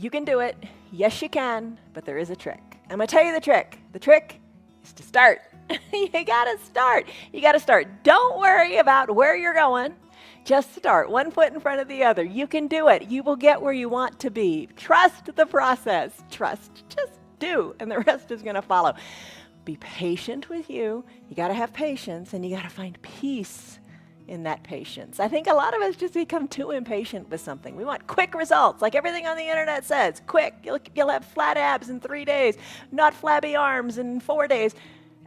You can do it. Yes, you can, but there is a trick. I'm going to tell you the trick. The trick is to start. You got to start. You got to start. Don't worry about where you're going. Just start. One foot in front of the other. You can do it. You will get where you want to be. Trust the process. Trust. Just do, and the rest is going to follow. Be patient with you. You got to have patience, and you got to find peace in that patience. I think a lot of us just become too impatient with something. We want quick results, like everything on the internet says. Quick, you'll have flat abs in 3 days, not flabby arms in 4 days.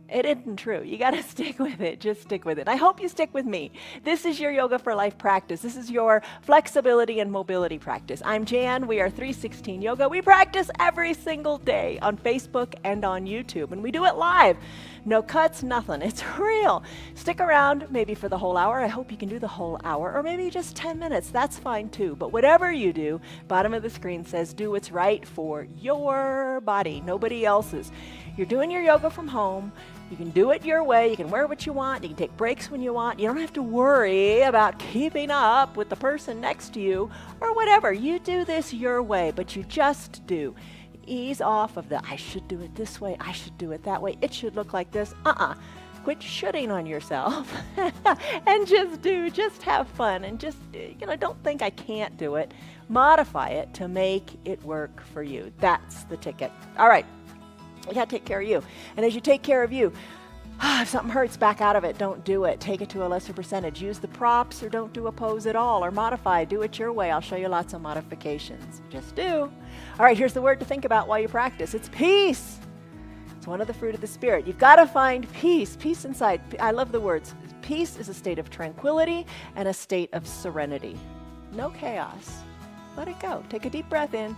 It isn't true. You got to stick with it. Just stick with it. I hope you stick with me. This is your Yoga for Life practice. This is your flexibility and mobility practice. I'm Jan. We are 316 Yoga. We practice every single day on Facebook and on YouTube, and we do it live. No cuts, nothing. It's real. Stick around maybe for the whole hour. I hope you can do the whole hour, or maybe just 10 minutes. That's fine too. But whatever you do, bottom of the screen says do what's right for your body, nobody else's. You're doing your yoga from home. You can do it your way. You can wear what you want. You can take breaks when you want. You don't have to worry about keeping up with the person next to you or whatever. You do this your way, but you just do. Ease off of the, I should do it this way. I should do it that way. It should look like this. Quit shooting on yourself and just do. Just have fun and just, don't think I can't do it. Modify it to make it work for you. That's the ticket. All right. You got to take care of you. And as you take care of you, if something hurts, back out of it. Don't do it. Take it to a lesser percentage. Use the props or don't do a pose at all or modify. Do it your way. I'll show you lots of modifications. Just do. All right, here's the word to think about while you practice. It's peace. It's one of the fruit of the Spirit. You've got to find peace. Peace inside. I love the words. Peace is a state of tranquility and a state of serenity. No chaos. Let it go. Take a deep breath in.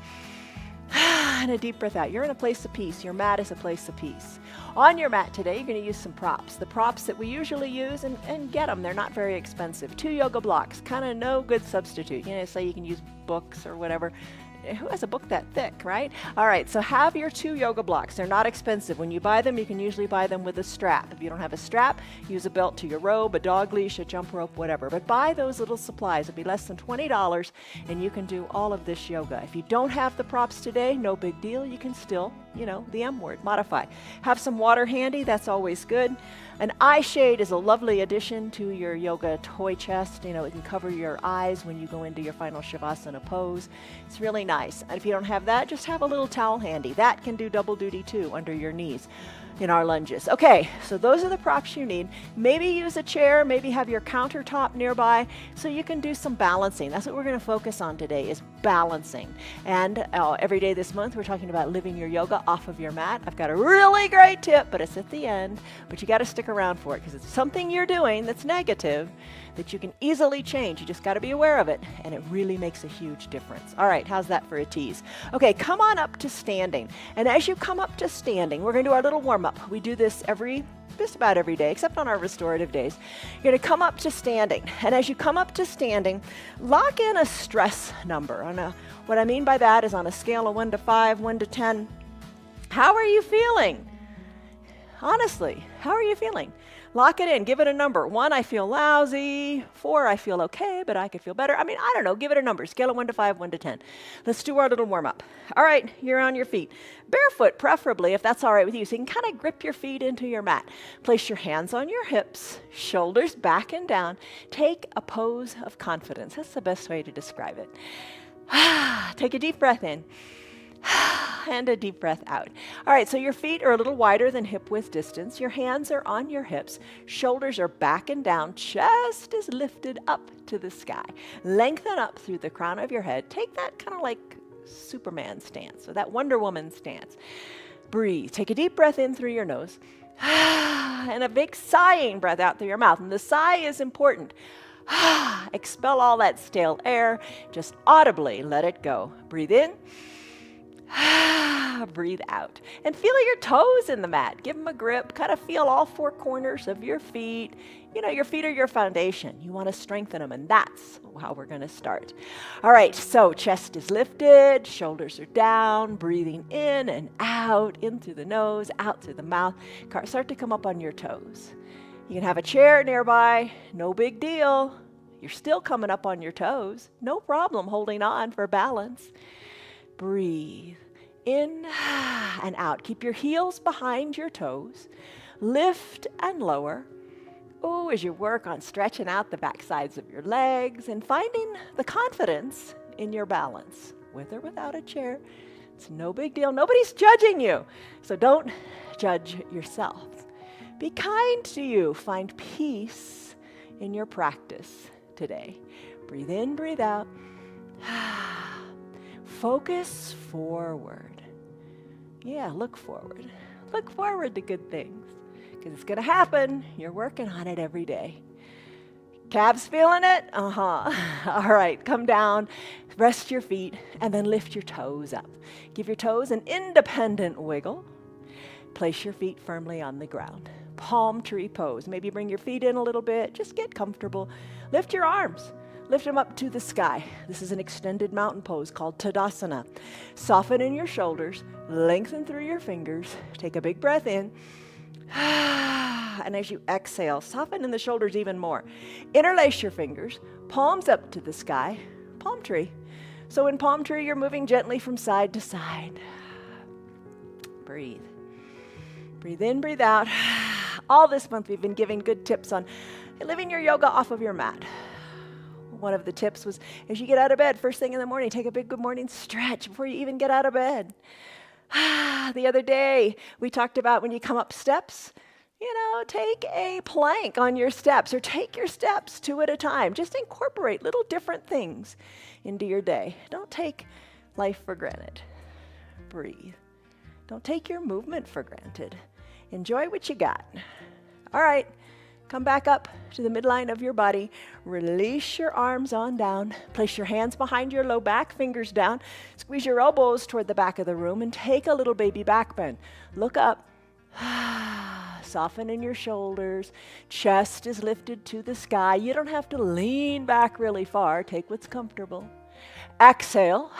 And a deep breath out. You're in a place of peace. Your mat is a place of peace. On your mat today, you're going to use some props. The props that we usually use, and get them. They're not very expensive. 2 yoga blocks. Kind of no good substitute. Say you can use books or whatever. Who has a book that thick, right? All right, so have your 2 yoga blocks. They're not expensive. When you buy them, you can usually buy them with a strap. If you don't have a strap, use a belt to your robe, a dog leash, a jump rope, whatever. But buy those little supplies. It'll be less than $20, and you can do all of this yoga. If you don't have the props today, no big deal. You can still, the M word, modify. Have some water handy. That's always good. An eye shade is a lovely addition to your yoga toy chest. It can cover your eyes when you go into your final Shavasana pose. It's really nice. And if you don't have that, just have a little towel handy. That can do double duty too under your knees in our lunges. Okay, so those are the props you need. Maybe use a chair, maybe have your countertop nearby so you can do some balancing. That's what we're going to focus on today is balancing. And every day this month we're talking about living your yoga off of your mat. I've got a really great tip, but it's at the end. But you got to stick around for it because it's something you're doing that's negative that you can easily change. You just got to be aware of it, and it really makes a huge difference. All right, how's that for a tease? Okay, come on up to standing. And as you come up to standing, we're going to do our little warm-up. We do this just about every day, except on our restorative days. You're going to come up to standing. And as you come up to standing, lock in a stress number. What I mean by that is on a scale of 1 to 5, 1 to 10, how are you feeling? Honestly, how are you feeling? Lock it in. Give it a number. 1, I feel lousy. 4, I feel okay, but I could feel better. I don't know. Give it a number. Scale of 1 to 5, 1 to 10. Let's do our little warm-up. All right, you're on your feet. Barefoot, preferably, if that's all right with you. So you can kind of grip your feet into your mat. Place your hands on your hips, shoulders back and down. Take a pose of confidence. That's the best way to describe it. Take a deep breath in. And a deep breath out. All right, so your feet are a little wider than hip width distance. Your hands are on your hips. Shoulders are back and down. Chest is lifted up to the sky. Lengthen up through the crown of your head. Take that kind of like Superman stance or that Wonder Woman stance. Breathe. Take a deep breath in through your nose. And a big sighing breath out through your mouth. And the sigh is important. Expel all that stale air. Just audibly let it go. Breathe in. Breathe out. And feel your toes in the mat. Give them a grip. Kind of feel all 4 corners of your feet. Your feet are your foundation. You want to strengthen them, and that's how we're going to start. All right, so chest is lifted, shoulders are down, breathing in and out, in through the nose, out through the mouth. Start to come up on your toes. You can have a chair nearby. No big deal. You're still coming up on your toes. No problem holding on for balance. Breathe. In and out. Keep your heels behind your toes. Lift and lower. Oh, as you work on stretching out the back sides of your legs and finding the confidence in your balance, with or without a chair. It's no big deal. Nobody's judging you. So don't judge yourself. Be kind to you. Find peace in your practice today. Breathe in, breathe out. Focus forward. Yeah, look forward. Look forward to good things. Because it's going to happen. You're working on it every day. Calves feeling it? All right, come down, rest your feet, and then lift your toes up. Give your toes an independent wiggle. Place your feet firmly on the ground. Palm tree pose. Maybe bring your feet in a little bit. Just get comfortable. Lift your arms. Lift them up to the sky. This is an extended mountain pose called Tadasana. Soften in your shoulders. Lengthen through your fingers. Take a big breath in. And as you exhale, soften in the shoulders even more. Interlace your fingers, palms up to the sky, palm tree. So in palm tree, you're moving gently from side to side. Breathe. Breathe in, breathe out. All this month, we've been giving good tips on living your yoga off of your mat. One of the tips was, as you get out of bed, first thing in the morning, take a big good morning stretch before you even get out of bed. The other day, we talked about when you come up steps, take a plank on your steps or take your steps 2 at a time. Just incorporate little different things into your day. Don't take life for granted. Breathe. Don't take your movement for granted. Enjoy what you got. All right, come back up to the midline of your body. Release your arms on down. Place your hands behind your low back, fingers down. Squeeze your elbows toward the back of the room and take a little baby back bend. Look up. Soften in your shoulders. Chest is lifted to the sky. You don't have to lean back really far. Take what's comfortable. Exhale,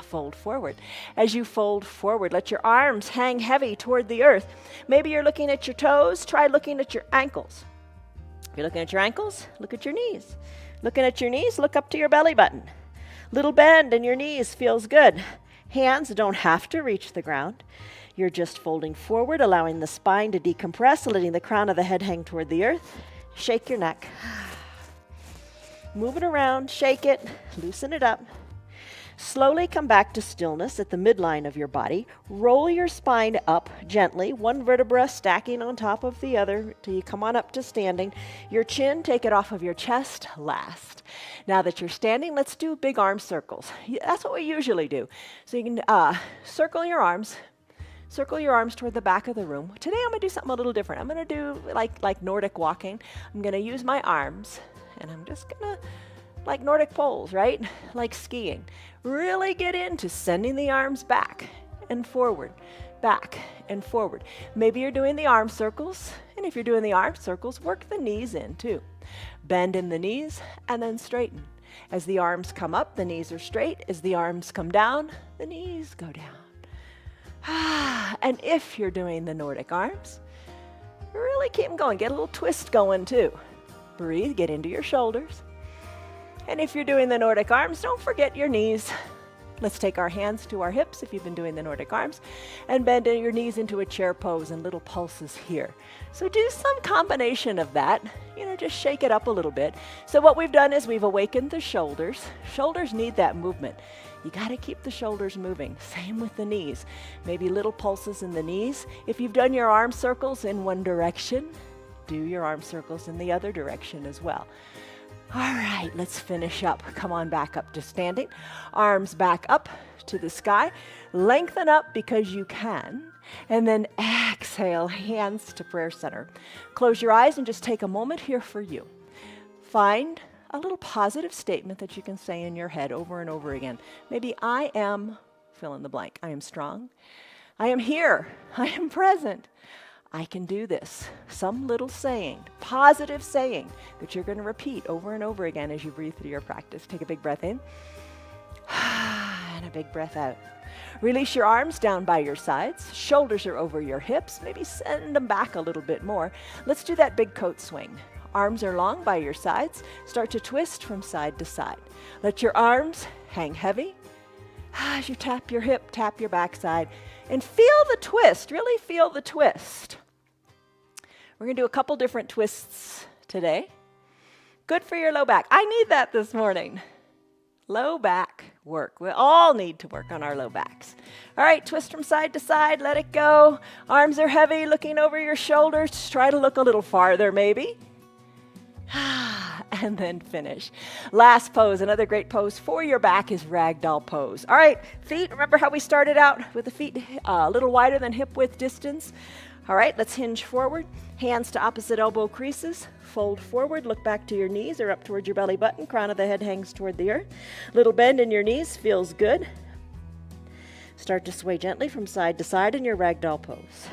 fold forward. As you fold forward, let your arms hang heavy toward the earth. Maybe you're looking at your toes. Try looking at your ankles. If you're looking at your ankles, look at your knees. Looking at your knees, look up to your belly button. Little bend in your knees feels good. Hands don't have to reach the ground. You're just folding forward, allowing the spine to decompress, letting the crown of the head hang toward the earth. Shake your neck. Move it around, shake it, loosen it up. Slowly come back to stillness at the midline of your body. Roll your spine up gently, one vertebra stacking on top of the other till you come on up to standing. Your chin, take it off of your chest last. Now that you're standing, let's do big arm circles. That's what we usually do. So you can circle your arms. Circle your arms toward the back of the room. Today I'm going to do something a little different. I'm going to do like Nordic walking. I'm going to use my arms, and I'm just going to, like Nordic poles, right? Like skiing. Really get into sending the arms back and forward, back and forward. Maybe you're doing the arm circles, and if you're doing the arm circles, work the knees in too. Bend in the knees and then straighten. As the arms come up, the knees are straight. As the arms come down, the knees go down. And if you're doing the Nordic arms, really keep them going. Get a little twist going too. Breathe, get into your shoulders. And if you're doing the Nordic arms, don't forget your knees. Let's take our hands to our hips if you've been doing the Nordic arms and bend your knees into a chair pose and little pulses here. So do some combination of that. Just shake it up a little bit. So what we've done is we've awakened the shoulders. Shoulders need that movement. You got to keep the shoulders moving. Same with the knees. Maybe little pulses in the knees. If you've done your arm circles in one direction, do your arm circles in the other direction as well. All right, let's finish up. Come on back up to standing. Arms back up to the sky. Lengthen up because you can. And then exhale, hands to prayer center. Close your eyes and just take a moment here for you. Find a little positive statement that you can say in your head over and over again. Maybe I am, fill in the blank. I am strong. I am here. I am present. I can do this. Some little saying, positive saying that you're going to repeat over and over again as you breathe through your practice. Take a big breath in and a big breath out. Release your arms down by your sides. Shoulders are over your hips. Maybe send them back a little bit more. Let's do that big coat swing. Arms are long by your sides. Start to twist from side to side. Let your arms hang heavy. As you tap your hip, tap your backside, and feel the twist. Really feel the twist. We're going to do a couple different twists today. Good for your low back. I need that this morning. Low back work. We all need to work on our low backs. All right, twist from side to side. Let it go. Arms are heavy, looking over your shoulders. Try to look a little farther, maybe. And then finish. Last pose, another great pose for your back is ragdoll pose. All right, feet, remember how we started out with the feet a little wider than hip width distance? All right, let's hinge forward. Hands to opposite elbow creases. Fold forward, look back to your knees or up towards your belly button. Crown of the head hangs toward the earth. Little bend in your knees feels good. Start to sway gently from side to side in your ragdoll pose.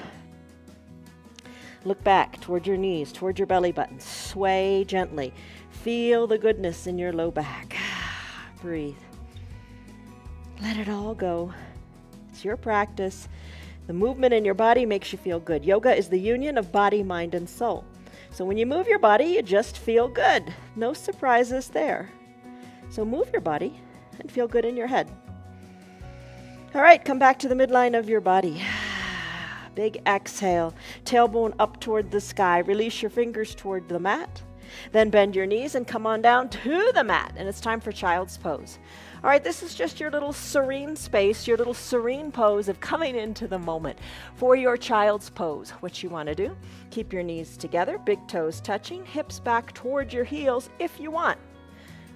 Look back toward your knees, toward your belly button. Sway gently. Feel the goodness in your low back. Breathe. Let it all go. It's your practice. The movement in your body makes you feel good. Yoga is the union of body, mind, and soul. So when you move your body, you just feel good. No surprises there. So move your body and feel good in your head. All right, come back to the midline of your body. Big exhale. Tailbone up toward the sky. Release your fingers toward the mat. Then bend your knees and come on down to the mat. And it's time for child's pose. All right, this is just your little serene space, your little serene pose of coming into the moment. For your child's pose, what you want to do, keep your knees together, big toes touching, hips back toward your heels if you want.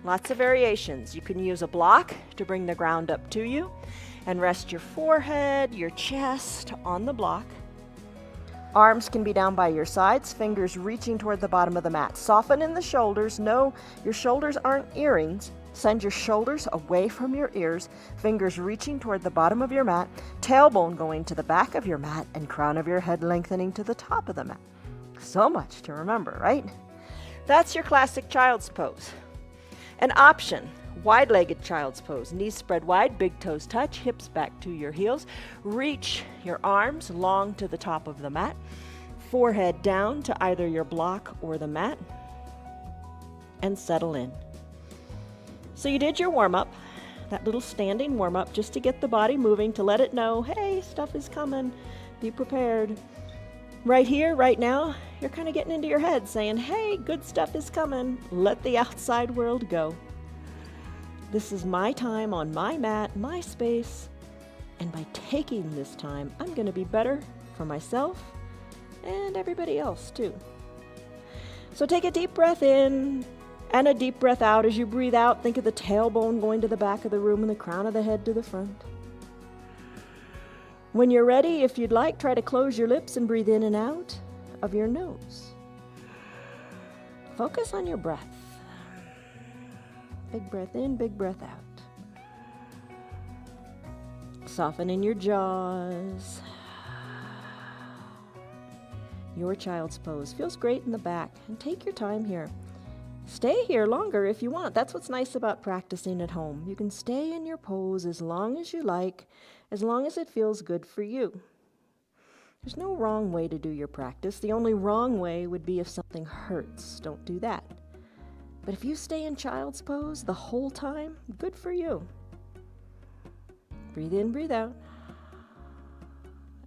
Lots of variations. You can use a block to bring the ground up to you and rest your forehead, your chest on the block. Arms can be down by your sides, fingers reaching toward the bottom of the mat. Soften in the shoulders. No, your shoulders aren't earrings. Send your shoulders away from your ears, fingers reaching toward the bottom of your mat, tailbone going to the back of your mat, and crown of your head lengthening to the top of the mat. So much to remember, right? That's your classic child's pose. An option, wide-legged child's pose. Knees spread wide, big toes touch, hips back to your heels. Reach your arms long to the top of the mat, forehead down to either your block or the mat, and settle in. So you did your warm-up, that little standing warm-up, just to get the body moving, to let it know, hey, stuff is coming, be prepared. Right here, right now, you're kind of getting into your head saying, hey, good stuff is coming, let the outside world go. This is my time on my mat, my space, and by taking this time, I'm going to be better for myself and everybody else too. So take a deep breath in, and a deep breath out. As you breathe out, think of the tailbone going to the back of the room and the crown of the head to the front. When you're ready, if you'd like, try to close your lips and breathe in and out of your nose. Focus on your breath. Big breath in, big breath out. Soften in your jaws. Your child's pose feels great in the back, and take your time here. Stay here longer if you want. That's what's nice about practicing at home. You can stay in your pose as long as you like, as long as it feels good for you. There's no wrong way to do your practice. The only wrong way would be if something hurts. Don't do that. But if you stay in child's pose the whole time, good for you. Breathe in, breathe out.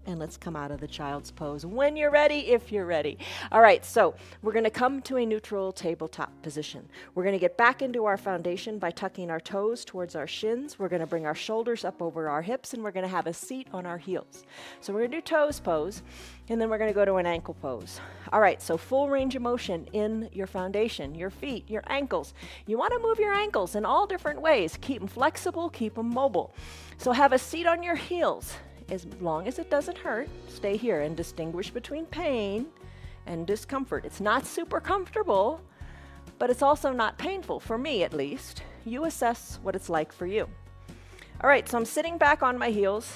And let's come out of the child's pose when you're ready, if you're ready. All right, so we're going to come to a neutral tabletop position. We're going to get back into our foundation by tucking our toes towards our shins. We're going to bring our shoulders up over our hips, and we're going to have a seat on our heels. So we're going to do toes pose, and then we're going to go to an ankle pose. All right, so full range of motion in your foundation, your feet, your ankles. You want to move your ankles in all different ways. Keep them flexible, keep them mobile. So have a seat on your heels. As long as it doesn't hurt, stay here and distinguish between pain and discomfort. It's not super comfortable, but it's also not painful, for me at least. You assess what it's like for you. All right, so I'm sitting back on my heels,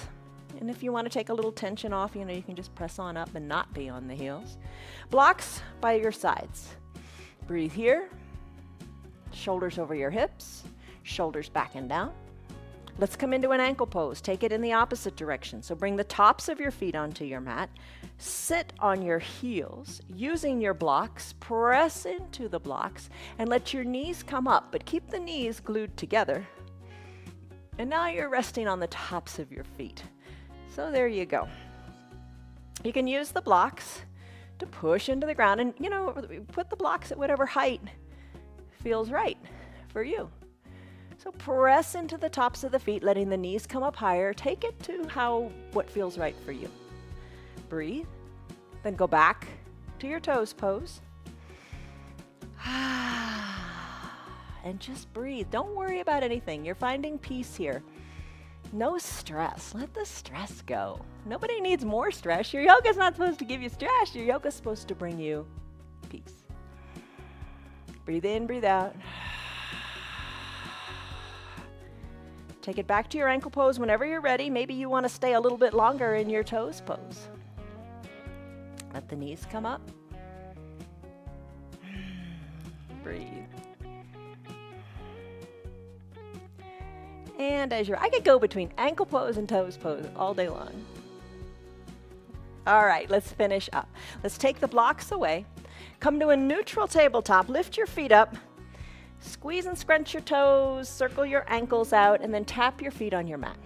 and if you want to take a little tension off, you can just press on up and not be on the heels. Blocks by your sides. Breathe here, shoulders over your hips, shoulders back and down. Let's come into an ankle pose. Take it in the opposite direction. So bring the tops of your feet onto your mat. Sit on your heels using your blocks. Press into the blocks and let your knees come up, but keep the knees glued together. And now you're resting on the tops of your feet. So there you go. You can use the blocks to push into the ground and, put the blocks at whatever height feels right for you. So press into the tops of the feet, letting the knees come up higher. Take it to what feels right for you. Breathe. Then go back to your toes pose. And just breathe. Don't worry about anything. You're finding peace here. No stress. Let the stress go. Nobody needs more stress. Your yoga's not supposed to give you stress. Your yoga's supposed to bring you peace. Breathe in, breathe out. Take it back to your ankle pose whenever you're ready. Maybe you want to stay a little bit longer in your toes pose. Let the knees come up. Breathe. And I could go between ankle pose and toes pose all day long. All right, let's finish up. Let's take the blocks away. Come to a neutral tabletop. Lift your feet up. Squeeze and scrunch your toes. Circle your ankles out, and then tap your feet on your mat.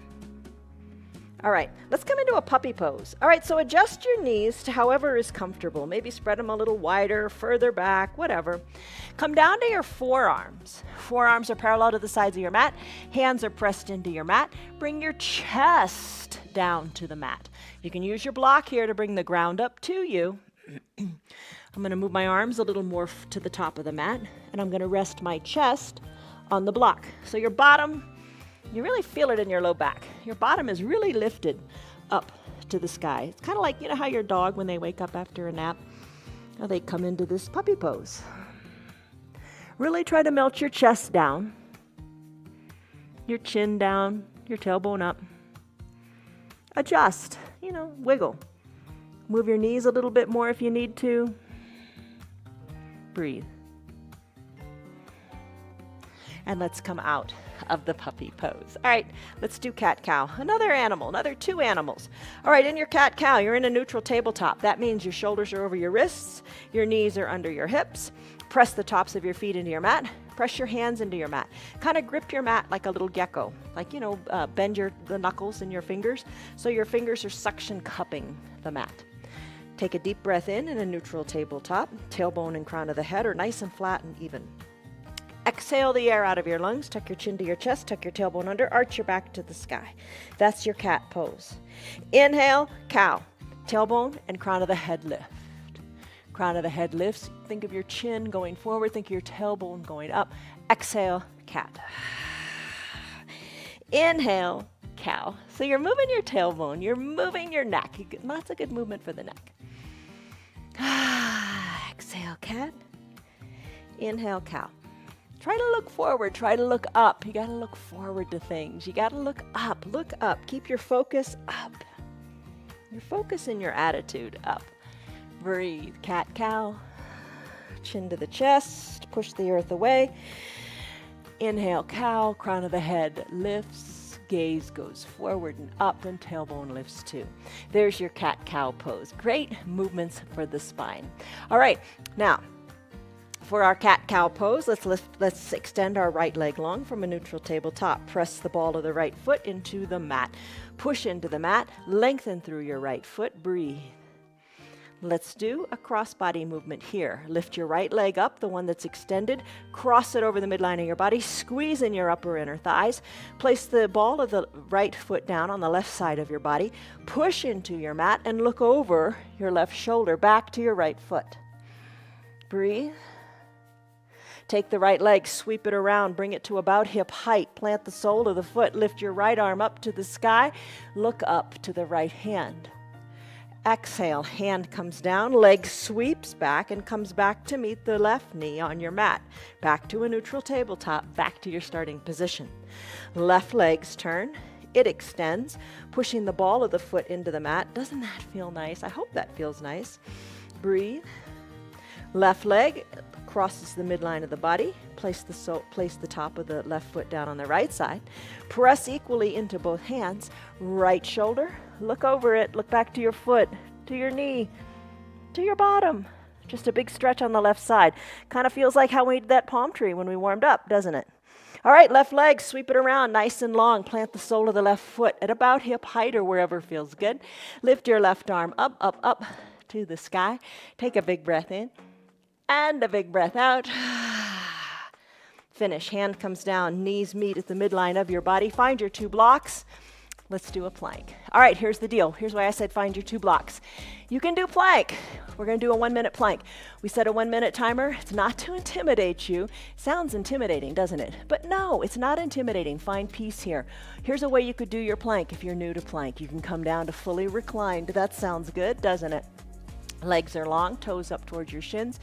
All right, let's come into a puppy pose. All right, so adjust your knees to however is comfortable. Maybe spread them a little wider, further back, whatever. Come down to your forearms. Forearms are parallel to the sides of your mat. Hands are pressed into your mat. Bring your chest down to the mat. You can use your block here to bring the ground up to you. I'm going to move my arms a little more to the top of the mat, and I'm going to rest my chest on the block. So your bottom, you really feel it in your low back. Your bottom is really lifted up to the sky. It's kind of like, how your dog, when they wake up after a nap, how they come into this puppy pose. Really try to melt your chest down, your chin down, your tailbone up. Adjust, wiggle. Move your knees a little bit more if you need to. Breathe. And let's come out of the puppy pose. All right, let's do cat-cow. Another animal, another two animals. All right, in your cat-cow, you're in a neutral tabletop. That means your shoulders are over your wrists, your knees are under your hips. Press the tops of your feet into your mat. Press your hands into your mat. Kind of grip your mat like a little gecko. Like, bend the knuckles in your fingers so your fingers are suction cupping the mat. Take a deep breath in a neutral tabletop. Tailbone and crown of the head are nice and flat and even. Exhale the air out of your lungs. Tuck your chin to your chest. Tuck your tailbone under. Arch your back to the sky. That's your cat pose. Inhale, cow. Tailbone and crown of the head lift. Crown of the head lifts. Think of your chin going forward. Think of your tailbone going up. Exhale, cat. Inhale, cow. So you're moving your tailbone. You're moving your neck. Lots of good movement for the neck. Exhale, cat. Inhale, cow. Try to look forward. Try to look up. You got to look forward to things. You got to look up. Look up. Keep your focus up. Your focus and your attitude up. Breathe. Cat, cow. Chin to the chest. Push the earth away. Inhale, cow. Crown of the head lifts. Gaze goes forward and up, and tailbone lifts too. There's your cat-cow pose. Great movements for the spine. All right, now for our cat-cow pose, let's extend our right leg long from a neutral tabletop. Press the ball of the right foot into the mat. Push into the mat. Lengthen through your right foot. Breathe. Let's do a cross-body movement here. Lift your right leg up, the one that's extended. Cross it over the midline of your body. Squeeze in your upper inner thighs. Place the ball of the right foot down on the left side of your body. Push into your mat and look over your left shoulder back to your right foot. Breathe. Take the right leg, sweep it around, bring it to about hip height. Plant the sole of the foot. Lift your right arm up to the sky. Look up to the right hand. Exhale, hand comes down, leg sweeps back and comes back to meet the left knee on your mat. Back to a neutral tabletop, back to your starting position. Left legs turn, it extends, pushing the ball of the foot into the mat. Doesn't that feel nice? I hope that feels nice. Breathe. Left leg crosses the midline of the body. Place the top of the left foot down on the right side. Press equally into both hands. Right shoulder. Look over it. Look back to your foot, to your knee, to your bottom. Just a big stretch on the left side. Kind of feels like how we did that palm tree when we warmed up, doesn't it? All right, left leg, sweep it around nice and long. Plant the sole of the left foot at about hip height or wherever feels good. Lift your left arm up, up, up to the sky. Take a big breath in and a big breath out. Finish. Hand comes down, knees meet at the midline of your body. Find your 2 blocks. Let's do a plank. All right, here's the deal. Here's why I said find your 2 blocks. You can do plank. We're going to do a 1-minute plank. We set a 1-minute timer. It's not to intimidate you. Sounds intimidating, doesn't it? But no, it's not intimidating. Find peace here. Here's a way you could do your plank if you're new to plank. You can come down to fully reclined. That sounds good, doesn't it? Legs are long, toes up towards your shins.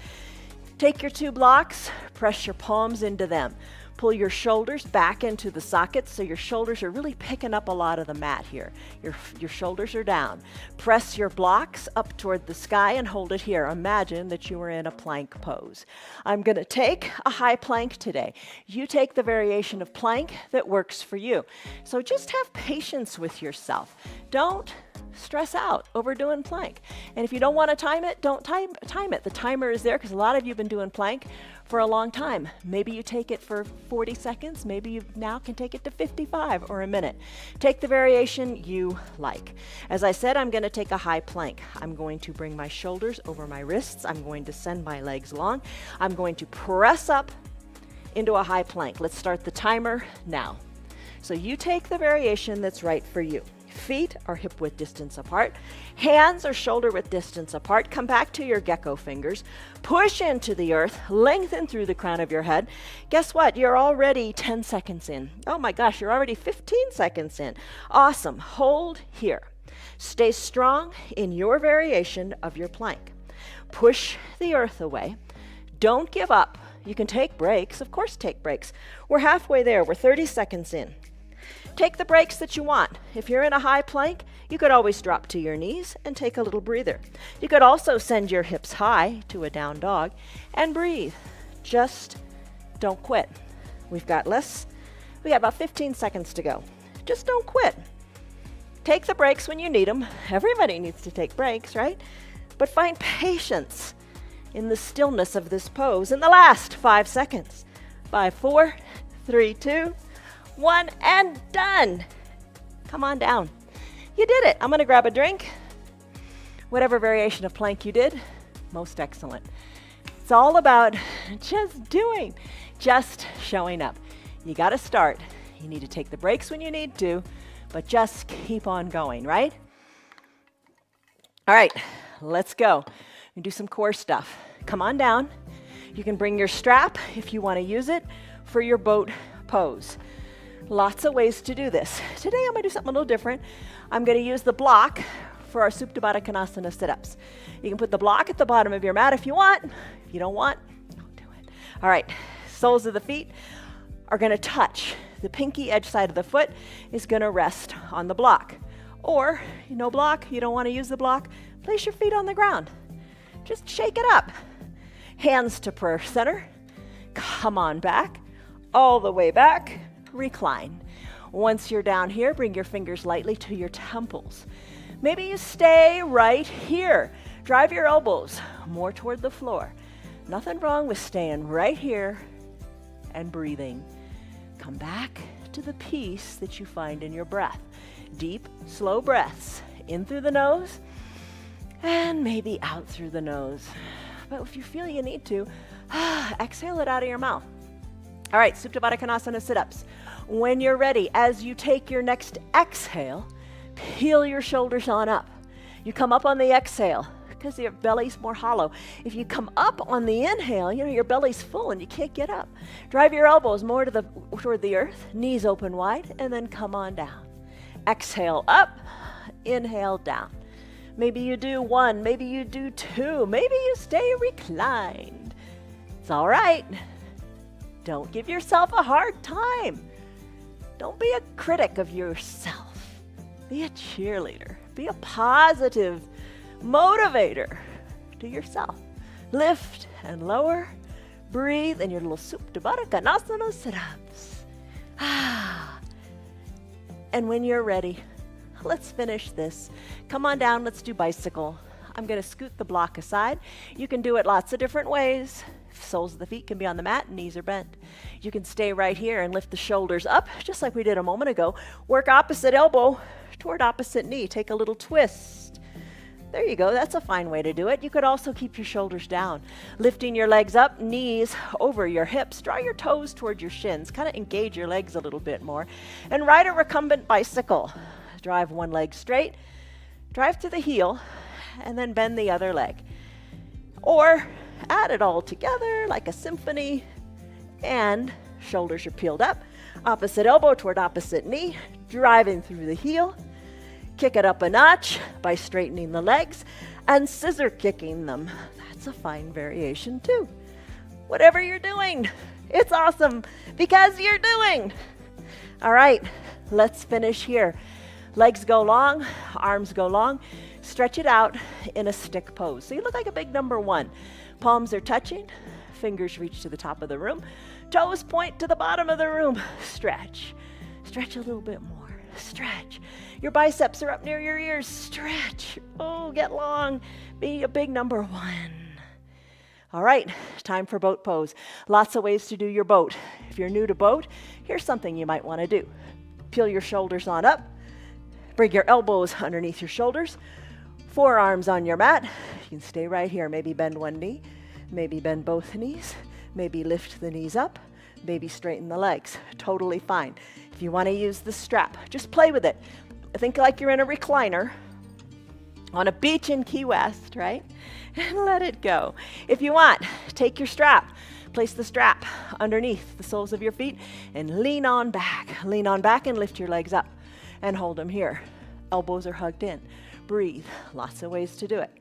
Take your 2 blocks, press your palms into them. Pull your shoulders back into the sockets so your shoulders are really picking up a lot of the mat here. Your shoulders are down. Press your blocks up toward the sky and hold it here. Imagine that you are in a plank pose. I'm going to take a high plank today. You take the variation of plank that works for you. So just have patience with yourself. Don't stress out over doing plank. And if you don't want to time it, don't time it. The timer is there because a lot of you have been doing plank for a long time. Maybe you take it for 40 seconds. Maybe you now can take it to 55 or a minute. Take the variation you like. As I said, I'm going to take a high plank. I'm going to bring my shoulders over my wrists. I'm going to send my legs long. I'm going to press up into a high plank. Let's start the timer now. So you take the variation that's right for you. Feet are hip width distance apart. Hands are shoulder width distance apart. Come back to your gecko fingers. Push into the earth. Lengthen through the crown of your head. Guess what? You're already 10 seconds in. Oh my gosh, you're already 15 seconds in. Awesome. Hold here. Stay strong in your variation of your plank. Push the earth away. Don't give up. You can take breaks. Of course, take breaks. We're halfway there. We're 30 seconds in. Take the breaks that you want. If you're in a high plank, you could always drop to your knees and take a little breather. You could also send your hips high to a down dog and breathe. Just don't quit. We got about 15 seconds to go. Just don't quit. Take the breaks when you need them. Everybody needs to take breaks, right? But find patience in the stillness of this pose in the last 5 seconds. 5, 4, 3, 2, 1, and done. Come on down. You did it. I'm going to grab a drink. Whatever variation of plank you did, most excellent. It's all about just doing, just showing up. You got to start. You need to take the breaks when you need to, but just keep on going, right? All right, let's go. We do some core stuff. Come on down. You can bring your strap if you want to use it for your boat pose. Lots of ways to do this. Today I'm going to do something a little different. I'm going to use the block for our Supta Baddha Konasana sit-ups. You can put the block at the bottom of your mat if you want. If you don't want, don't do it. All right, soles of the feet are going to touch. The pinky edge side of the foot is going to rest on the block. Or, no block, you don't want to use the block, place your feet on the ground. Just shake it up. Hands to prayer center. Come on back, all the way back. Recline. Once you're down here, bring your fingers lightly to your temples. Maybe you stay right here. Drive your elbows more toward the floor. Nothing wrong with staying right here and breathing. Come back to the peace that you find in your breath. Deep, slow breaths in through the nose and maybe out through the nose. But if you feel you need to, exhale it out of your mouth. All right, Supta Baddha Konasana sit-ups. When you're ready, as you take your next exhale, peel your shoulders on up. You come up on the exhale because your belly's more hollow. If you come up on the inhale, your belly's full and you can't get up. Drive your elbows more toward the earth, knees open wide, and then come on down. Exhale up, inhale down. Maybe you do 1, maybe you do 2, maybe you stay reclined. It's all right. Don't give yourself a hard time. Don't be a critic of yourself. Be a cheerleader. Be a positive motivator to yourself. Lift and lower. Breathe in your little Supta Baddha Konasana sit-ups. And when you're ready, let's finish this. Come on down, let's do bicycle. I'm going to scoot the block aside. You can do it lots of different ways. Soles of the feet can be on the mat, knees are bent. You can stay right here and lift the shoulders up, just like we did a moment ago. Work opposite elbow toward opposite knee. Take a little twist. There you go. That's a fine way to do it. You could also keep your shoulders down. Lifting your legs up, knees over your hips. Draw your toes toward your shins. Kind of engage your legs a little bit more. And ride a recumbent bicycle. Drive one leg straight. Drive to the heel. And then bend the other leg. Or add it all together like a symphony. And shoulders are peeled up. Opposite elbow toward opposite knee. Driving through the heel. Kick it up a notch by straightening the legs and scissor kicking them. That's a fine variation too. Whatever you're doing, it's awesome because you're doing. All right, let's finish here. Legs go long, arms go long. Stretch it out in a stick pose. So you look like a big number 1. Palms are touching, fingers reach to the top of the room, toes point to the bottom of the room. Stretch. Stretch a little bit more. Stretch. Your biceps are up near your ears. Stretch. Oh, get long. Be a big number 1. All right, time for boat pose. Lots of ways to do your boat. If you're new to boat, here's something you might want to do. Peel your shoulders on up. Bring your elbows underneath your shoulders. Forearms on your mat. You can stay right here. Maybe bend one knee. Maybe bend both knees. Maybe lift the knees up. Maybe straighten the legs. Totally fine. If you want to use the strap, just play with it. Think like you're in a recliner on a beach in Key West, right? And let it go. If you want, take your strap, place the strap underneath the soles of your feet and lean on back. Lean on back and lift your legs up and hold them here. Elbows are hugged in. Breathe. Lots of ways to do it.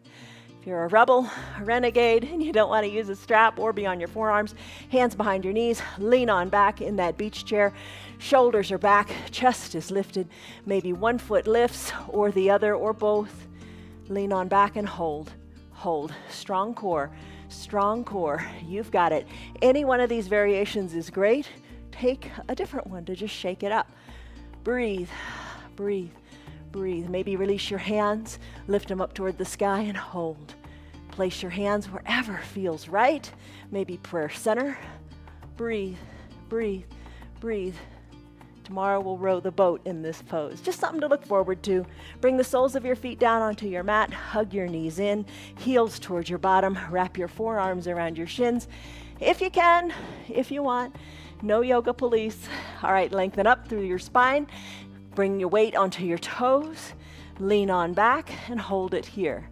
If you're a rebel, a renegade, and you don't want to use a strap or be on your forearms, hands behind your knees, lean on back in that beach chair. Shoulders are back, chest is lifted. Maybe one foot lifts or the other or both. Lean on back and hold. Hold. Strong core. Strong core. You've got it. Any one of these variations is great. Take a different one to just shake it up. Breathe. Breathe. Breathe. Maybe release your hands, lift them up toward the sky and hold. Place your hands wherever feels right. Maybe prayer center. Breathe, breathe, breathe. Tomorrow we'll row the boat in this pose. Just something to look forward to. Bring the soles of your feet down onto your mat. Hug your knees in, heels towards your bottom. Wrap your forearms around your shins. If you can, if you want. No yoga police. All right, lengthen up through your spine. Bring your weight onto your toes, lean on back, and hold it here.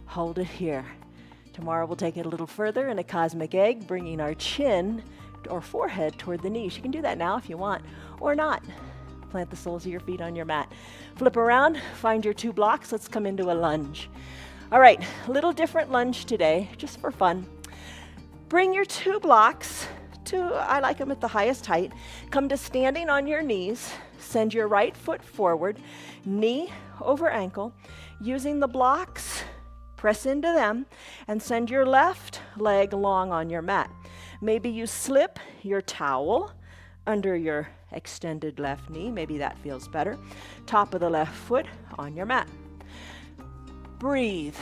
Hold it here. Tomorrow we'll take it a little further in a cosmic egg, bringing our chin or forehead toward the knees. You can do that now if you want, or not. Plant the soles of your feet on your mat. Flip around, find your 2 blocks. Let's come into a lunge. All right, a little different lunge today, just for fun. Bring your 2 blocks to, I like them at the highest height. Come to standing on your knees. Send your right foot forward, knee over ankle. Using the blocks, press into them, and send your left leg long on your mat. Maybe you slip your towel under your extended left knee. Maybe that feels better. Top of the left foot on your mat. Breathe.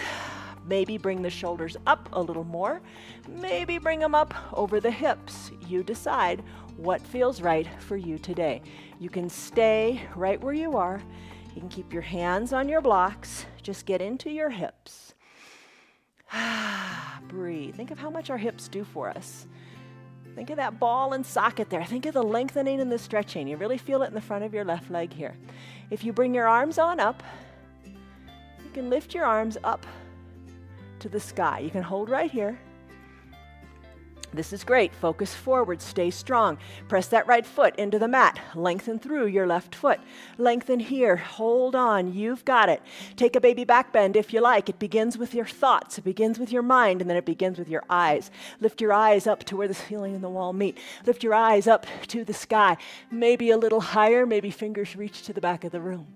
Maybe bring the shoulders up a little more. Maybe bring them up over the hips. You decide what feels right for you today. You can stay right where you are. You can keep your hands on your blocks. Just get into your hips. Breathe. Think of how much our hips do for us. Think of that ball and socket there. Think of the lengthening and the stretching. You really feel it in the front of your left leg here. If you bring your arms on up, you can lift your arms up to the sky. You can hold right here. This is great. Focus forward. Stay strong. Press that right foot into the mat. Lengthen through your left foot. Lengthen here. Hold on. You've got it. Take a baby back bend if you like. It begins with your thoughts. It begins with your mind, and then it begins with your eyes. Lift your eyes up to where the ceiling and the wall meet. Lift your eyes up to the sky. Maybe a little higher. Maybe fingers reach to the back of the room.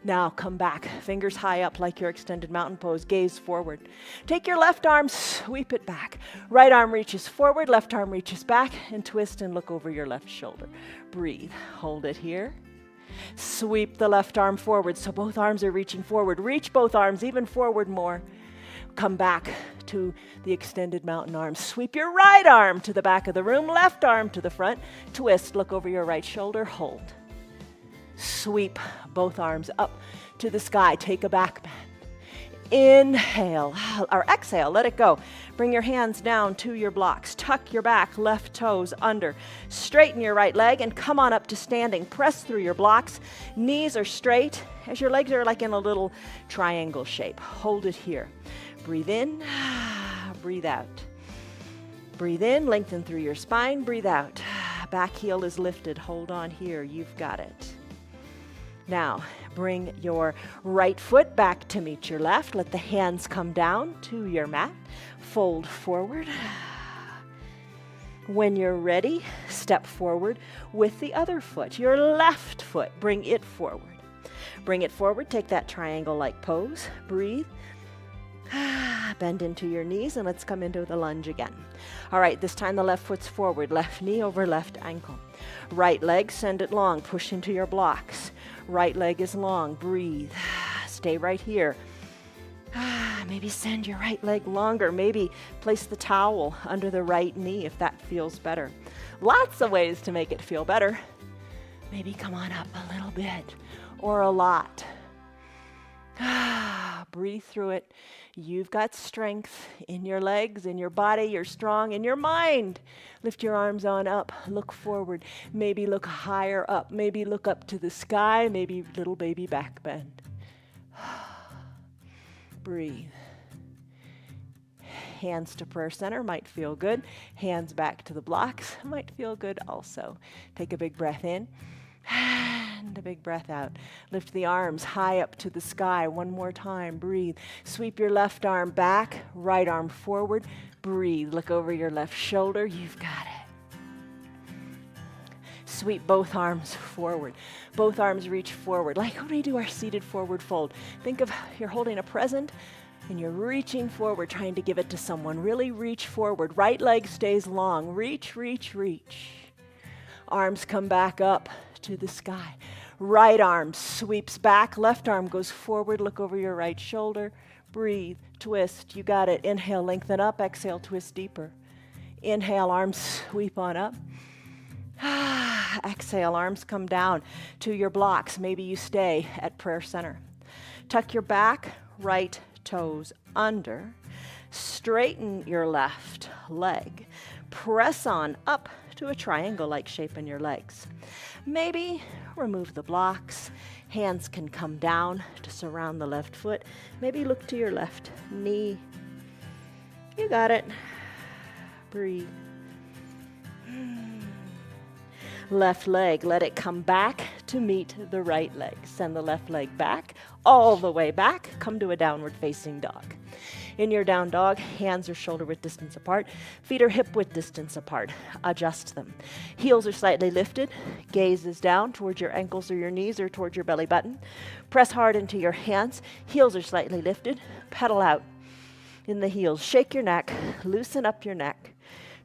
Now come back, fingers high up like your extended mountain pose, gaze forward. Take your left arm, sweep it back. Right arm reaches forward, left arm reaches back, and twist and look over your left shoulder. Breathe, hold it here. Sweep the left arm forward so both arms are reaching forward. Reach both arms even forward more. Come back to the extended mountain arms. Sweep your right arm to the back of the room, left arm to the front. Twist, look over your right shoulder, hold. Sweep both arms up to the sky. Take a back bend. Inhale, or exhale, let it go. Bring your hands down to your blocks. Tuck your back, left toes under. Straighten your right leg and come on up to standing. Press through your blocks. Knees are straight as your legs are like in a little triangle shape. Hold it here. Breathe in, breathe out. Breathe in, lengthen through your spine. Breathe out. Back heel is lifted. Hold on here. You've got it. Now, bring your right foot back to meet your left. Let the hands come down to your mat. Fold forward. When you're ready, step forward with the other foot. Your left foot, bring it forward. Bring it forward. Take that triangle-like pose. Breathe. Bend into your knees and let's come into the lunge again. All right, this time the left foot's forward. Left knee over left ankle. Right leg, send it long. Push into your blocks. Right leg is long. Breathe. Stay right here. Maybe send your right leg longer. Maybe place the towel under the right knee if that feels better. Lots of ways to make it feel better. Maybe come on up a little bit or a lot. Breathe through it. You've got strength in your legs, in your body. You're strong in your mind. Lift your arms on up. Look forward. Maybe look higher up. Maybe look up to the sky. Maybe little baby back bend. Breathe. Hands to prayer center might feel good. Hands back to the blocks might feel good also. Take a big breath in. And a big breath out. Lift the arms high up to the sky. One more time. Breathe. Sweep your left arm back, right arm forward. Breathe. Look over your left shoulder. You've got it. Sweep both arms forward. Both arms reach forward. Like when we do our seated forward fold. Think of you're holding a present and you're reaching forward, trying to give it to someone. Really reach forward. Right leg stays long. Reach, reach, reach. Arms come back up to the sky. Right arm sweeps back, left arm goes forward, look over your right shoulder, breathe, twist, you got it. Inhale, lengthen up, exhale, twist deeper. Inhale, arms sweep on up. Exhale, arms come down to your blocks. Maybe you stay at prayer center. Tuck your back, right toes under. Straighten your left leg. Press on up to a triangle-like shape in your legs. Maybe remove the blocks. Hands can come down to surround the left foot. Maybe look to your left knee. You got it. Breathe. Left leg, let it come back to meet the right leg. Send the left leg back, all the way back. Come to a downward facing dog. In your down dog, hands are shoulder width distance apart, feet are hip width distance apart. Adjust them. Heels are slightly lifted, gaze is down towards your ankles or your knees or towards your belly button. Press hard into your hands, heels are slightly lifted, pedal out in the heels. Shake your neck, loosen up your neck.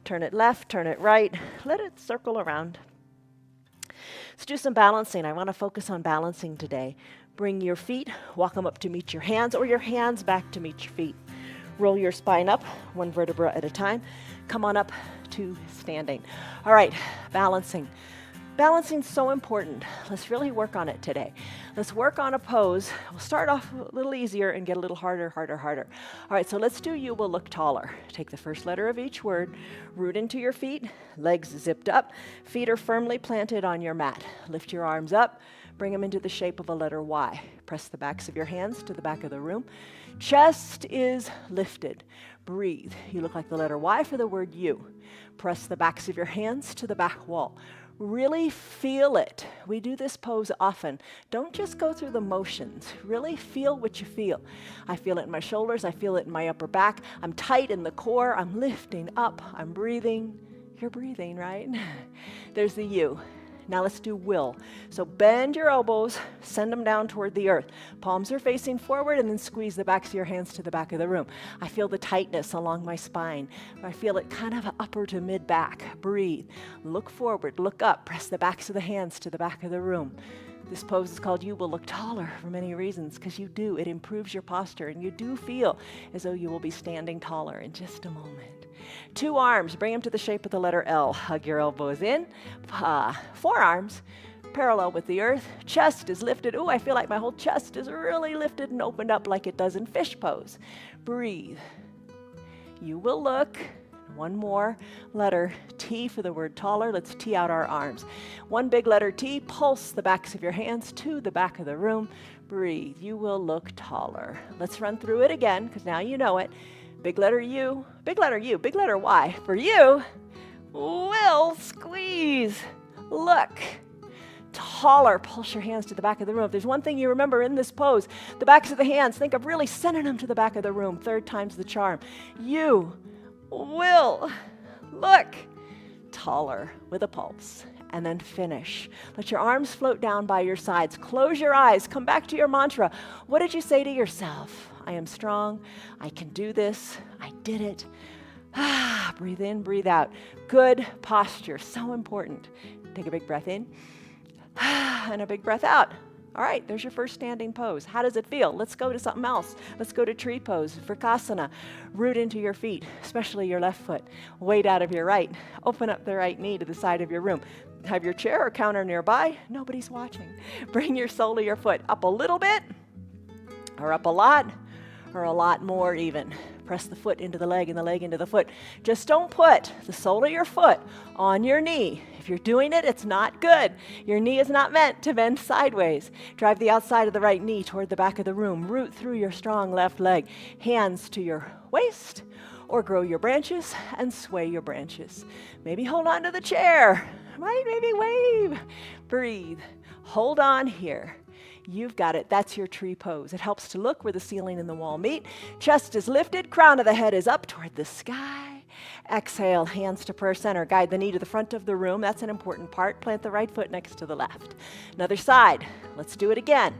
Turn it left, turn it right, let it circle around. Let's do some balancing. I want to focus on balancing today. Bring your feet, walk them up to meet your hands or your hands back to meet your feet. Roll your spine up, one vertebra at a time. Come on up to standing. All right, balancing. Balancing's so important. Let's really work on it today. Let's work on a pose. We'll start off a little easier and get a little harder. All right, so let's do you will look taller. Take the first letter of each word, root into your feet, legs zipped up, feet are firmly planted on your mat. Lift your arms up, bring them into the shape of a letter Y. Press the backs of your hands to the back of the room. Chest is lifted. Breathe. You look like the letter Y for the word you. Press the backs of your hands to the back wall. Really feel it. We do this pose often. Don't just go through the motions. Really feel what you feel. I feel it in my shoulders. I feel it in my upper back. I'm tight in the core. I'm lifting up. I'm breathing. You're breathing, right? There's the you. Now let's do will. So bend your elbows, send them down toward the earth. Palms are facing forward and then squeeze the backs of your hands to the back of the room. I feel the tightness along my spine. I feel it kind of upper to mid back. Breathe. Look forward, look up, press the backs of the hands to the back of the room. This pose is called You Will Look Taller for many reasons, because you do. It improves your posture, and you do feel as though you will be standing taller in just a moment. 2 arms, bring them to the shape of the letter L. Hug your elbows in. Forearms parallel with the earth. Chest is lifted. Ooh, I feel like my whole chest is really lifted and opened up like it does in fish pose. Breathe. You will look. One more letter T for the word taller. Let's T out our arms. 1 big letter T. Pulse the backs of your hands to the back of the room. Breathe. You will look taller. Let's run through it again, because now you know it. Big letter U, big letter U, big letter Y. For you, will squeeze. Look taller. Pulse your hands to the back of the room. If there's one thing you remember in this pose, the backs of the hands, think of really sending them to the back of the room. 3rd time's the charm. You will look taller with a pulse. And then finish. Let your arms float down by your sides. Close your eyes. Come back to your mantra. What did you say to yourself? I am strong. I can do this. I did it. Breathe in, breathe out. Good posture. So important. Take a big breath in and a big breath out. All right, there's your first standing pose. How does it feel? Let's go to something else. Let's go to tree pose, Vrksasana. Root into your feet, especially your left foot. Weight out of your right. Open up the right knee to the side of your room. Have your chair or counter nearby. Nobody's watching. Bring your sole of your foot up a little bit, or up a lot, or a lot more even. Press the foot into the leg and the leg into the foot. Just don't put the sole of your foot on your knee. If you're doing it, it's not good. Your knee is not meant to bend sideways. Drive the outside of the right knee toward the back of the room. Root through your strong left leg. Hands to your waist, or grow your branches and sway your branches. Maybe hold on to the chair. Right? Maybe wave. Breathe. Hold on here. You've got it. That's your tree pose. It helps to look where the ceiling and the wall meet. Chest is lifted. Crown of the head is up toward the sky. Exhale, hands to prayer center. Guide the knee to the front of the room. That's an important part. Plant the right foot next to the left. Another side. Let's do it again.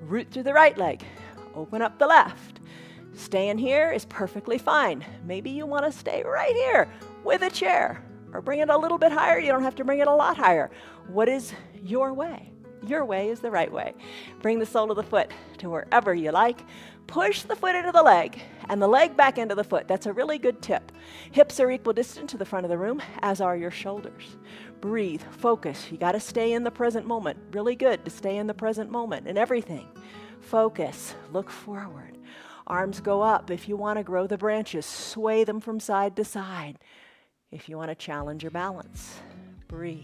Root through the right leg. Open up the left. Staying here is perfectly fine. Maybe you want to stay right here with a chair, or bring it a little bit higher. You don't have to bring it a lot higher. What is your way? Your way is the right way. Bring the sole of the foot to wherever you like. Push the foot into the leg and the leg back into the foot. That's a really good tip. Hips are equal distance to the front of the room, as are your shoulders. Breathe, focus. You got to stay in the present moment. Really good to stay in the present moment in everything. Focus, look forward. Arms go up. If you want to grow the branches, sway them from side to side. If you want to challenge your balance, breathe.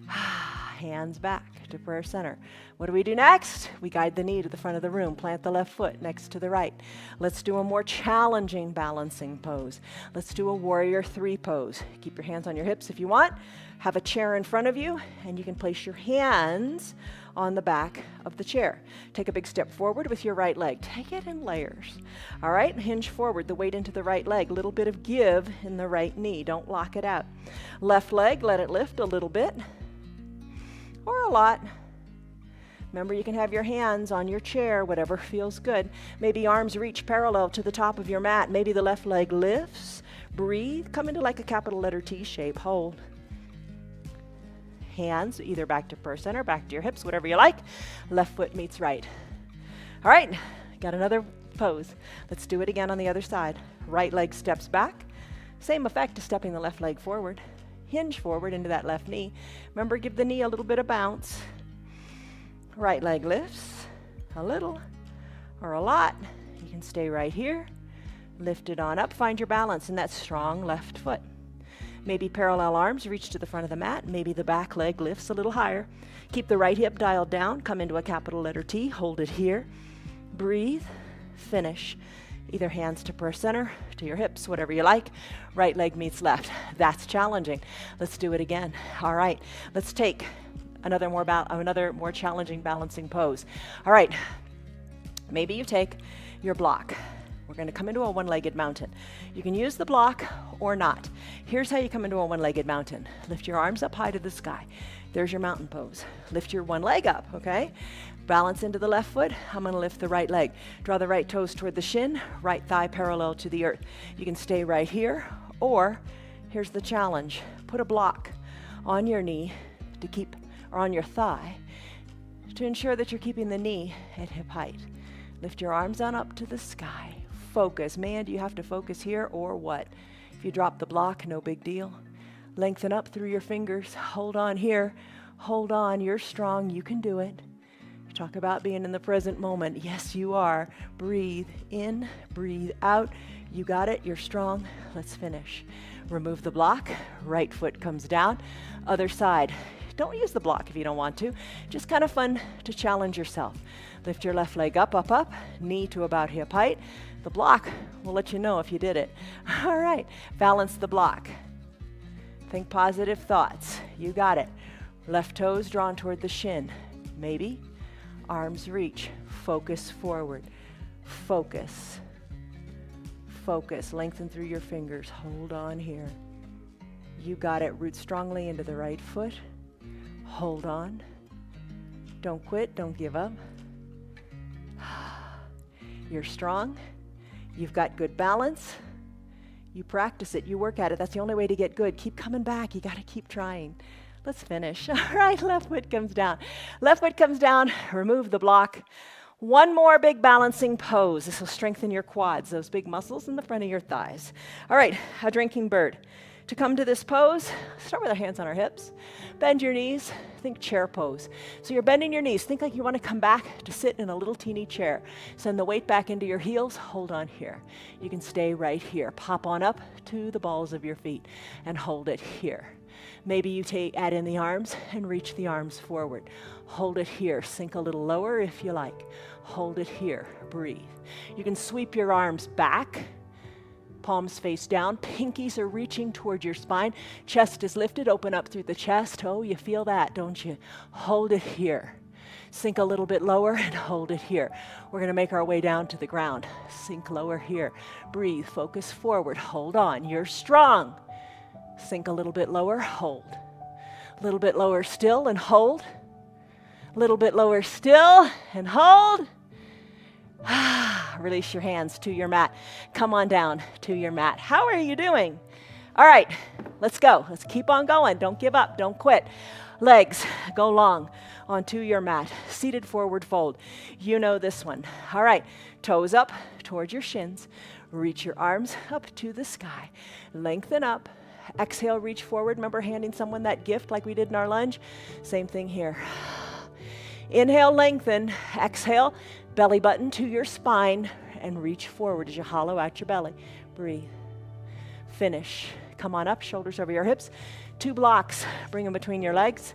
Hands back to prayer center. What do we do next? We guide the knee to the front of the room. Plant the left foot next to the right. Let's do a more challenging balancing pose. Let's do a warrior 3 pose. Keep your hands on your hips if you want. Have a chair in front of you, and you can place your hands on the back of the chair. Take a big step forward with your right leg. Take it in layers. All right, hinge forward, the weight into the right leg. Little bit of give in the right knee. Don't lock it out. Left leg, let it lift a little bit or a lot. Remember, you can have your hands on your chair, whatever feels good. Maybe arms reach parallel to the top of your mat. Maybe the left leg lifts. Breathe. Come into like a capital letter T shape. Hold. Hands either back to prayer center, back to your hips, whatever you like. Left foot meets right. All right, got another pose. Let's do it again on the other side. Right leg steps back. Same effect as stepping the left leg forward. Hinge forward into that left knee. Remember, give the knee a little bit of bounce. Right leg lifts a little or a lot. You can stay right here. Lift it on up. Find your balance in that strong left foot. Maybe parallel arms reach to the front of the mat. Maybe the back leg lifts a little higher. Keep the right hip dialed down. Come into a capital letter T. Hold it here. Breathe. Finish. Either hands to prayer center, to your hips, whatever you like. Right leg meets left. That's challenging. Let's do it again. All right. Let's take another more challenging balancing pose. All right. Maybe you take your block. We're going to come into a one-legged mountain. You can use the block or not. Here's how you come into a one-legged mountain. Lift your arms up high to the sky. There's your mountain pose. Lift your one leg up, okay? Balance into the left foot. I'm going to lift the right leg. Draw the right toes toward the shin, right thigh parallel to the earth. You can stay right here, or here's the challenge. Put a block on your knee to keep or on your thigh to ensure that you're keeping the knee at hip height. Lift your arms on up to the sky. Focus. Man, do you have to focus here or what? If you drop the block, no big deal. Lengthen up through your fingers. Hold on here. Hold on. You're strong. You can do it. Talk about being in the present moment. Yes, you are. Breathe in, breathe out. You got it. You're strong. Let's finish. Remove the block. Right foot comes down. Other side. Don't use the block if you don't want to. Just kind of fun to challenge yourself. Lift your left leg up, up, up. Knee to about hip height. The block will let you know if you did it. All right. Balance the block. Think positive thoughts. You got it. Left toes drawn toward the shin. Maybe. Arms reach. Focus forward. Focus. Focus. Lengthen through your fingers. Hold on here. You got it. Root strongly into the right foot. Hold on. Don't quit. Don't give up. You're strong. You've got good balance. You practice it. You work at it. That's the only way to get good. Keep coming back. You got to keep trying. Let's finish. All right, left foot comes down. Left foot comes down. Remove the block. One more big balancing pose. This will strengthen your quads, those big muscles in the front of your thighs. All right, a drinking bird. To come to this pose, start with our hands on our hips. Bend your knees. Think chair pose. So you're bending your knees. Think like you want to come back to sit in a little teeny chair. Send the weight back into your heels. Hold on here. You can stay right here. Pop on up to the balls of your feet and hold it here. Maybe you add in the arms and reach the arms forward. Hold it here. Sink a little lower if you like. Hold it here. Breathe. You can sweep your arms back. Palms face down. Pinkies are reaching toward your spine. Chest is lifted. Open up through the chest. Oh, you feel that, don't you? Hold it here. Sink a little bit lower and hold it here. We're going to make our way down to the ground. Sink lower here. Breathe. Focus forward. Hold on. You're strong. Sink a little bit lower. Hold. A little bit lower still and hold. A little bit lower still and hold. Release your hands to your mat. Come on down to your mat. How are you doing? All right, let's go. Let's keep on going. Don't give up. Don't quit. Legs go long onto your mat. Seated forward fold. You know this one. All right, toes up towards your shins. Reach your arms up to the sky. Lengthen up. Exhale, reach forward. Remember handing someone that gift like we did in our lunge? Same thing here. Inhale, lengthen. Exhale, belly button to your spine and reach forward as you hollow out your belly. Breathe. Finish. Come on up, shoulders over your hips. 2 blocks. Bring them between your legs.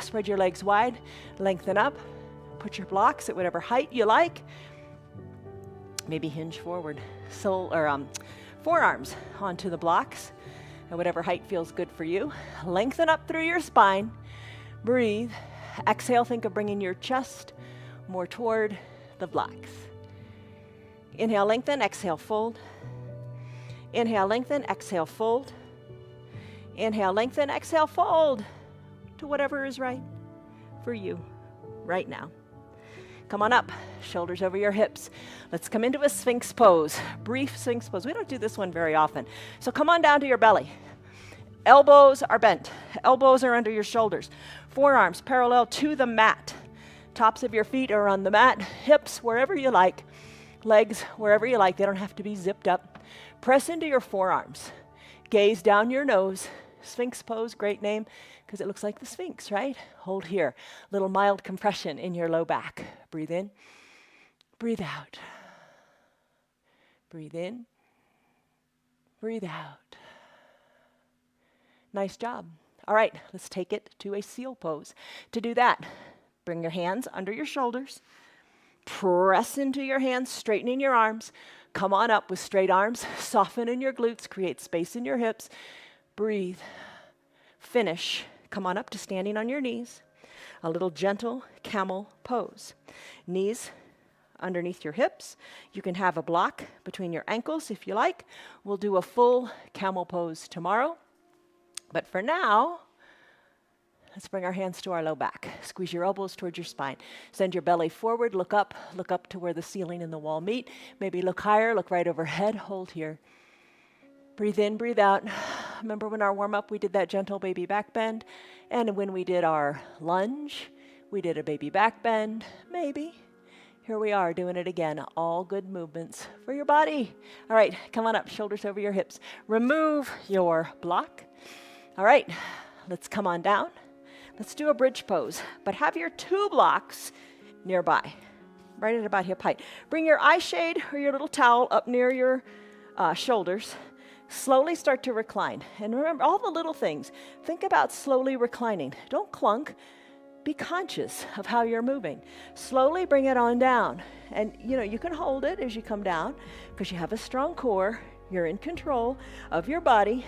Spread your legs wide. Lengthen up. Put your blocks at whatever height you like. Maybe hinge forward. Forearms onto the blocks at whatever height feels good for you. Lengthen up through your spine. Breathe. Exhale, think of bringing your chest more toward the blocks. Inhale, lengthen. Exhale, fold. Inhale, lengthen. Exhale, fold. Inhale, lengthen. Exhale, fold to whatever is right for you right now. Come on up, shoulders over your hips. Let's come into a Sphinx pose, brief Sphinx pose. We don't do this one very often. So come on down to your belly. Elbows are bent. Elbows are under your shoulders. Forearms parallel to the mat. Tops of your feet are on the mat. Hips wherever you like. Legs wherever you like. They don't have to be zipped up. Press into your forearms. Gaze down your nose. Sphinx pose, great name, because it looks like the Sphinx, right? Hold here. Little mild compression in your low back. Breathe in. Breathe out. Breathe in. Breathe out. Nice job. All right, let's take it to a seal pose. To do that, bring your hands under your shoulders. Press into your hands, straightening your arms. Come on up with straight arms. Soften in your glutes, create space in your hips. Breathe. Finish. Come on up to standing on your knees. A little gentle camel pose. Knees underneath your hips. You can have a block between your ankles if you like. We'll do a full camel pose tomorrow. But for now, let's bring our hands to our low back. Squeeze your elbows towards your spine. Send your belly forward. Look up to where the ceiling and the wall meet. Maybe look higher, look right overhead. Hold here. Breathe in, breathe out. Remember when our warm-up, we did that gentle baby back bend? And when we did our lunge, we did a baby back bend, maybe. Here we are doing it again. All good movements for your body. All right, come on up, shoulders over your hips. Remove your block. All right, let's come on down. Let's do a bridge pose, but have your 2 blocks nearby, right at about hip height. Bring your eye shade or your little towel up near your shoulders. Slowly start to recline. And remember all the little things. Think about slowly reclining. Don't clunk. Be conscious of how you're moving. Slowly bring it on down. And you can hold it as you come down because you have a strong core. You're in control of your body.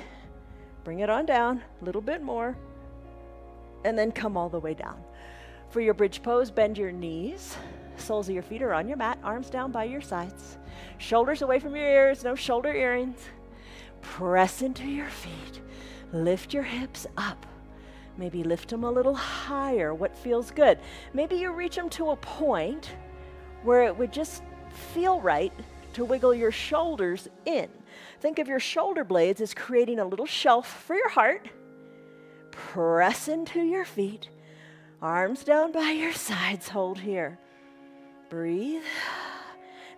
Bring it on down a little bit more. And then come all the way down. For your bridge pose, bend your knees. Soles of your feet are on your mat, arms down by your sides. Shoulders away from your ears, no shoulder earrings. Press into your feet. Lift your hips up. Maybe lift them a little higher, what feels good. Maybe you reach them to a point where it would just feel right to wiggle your shoulders in. Think of your shoulder blades as creating a little shelf for your heart. Press into your feet. Arms down by your sides. Hold here. Breathe.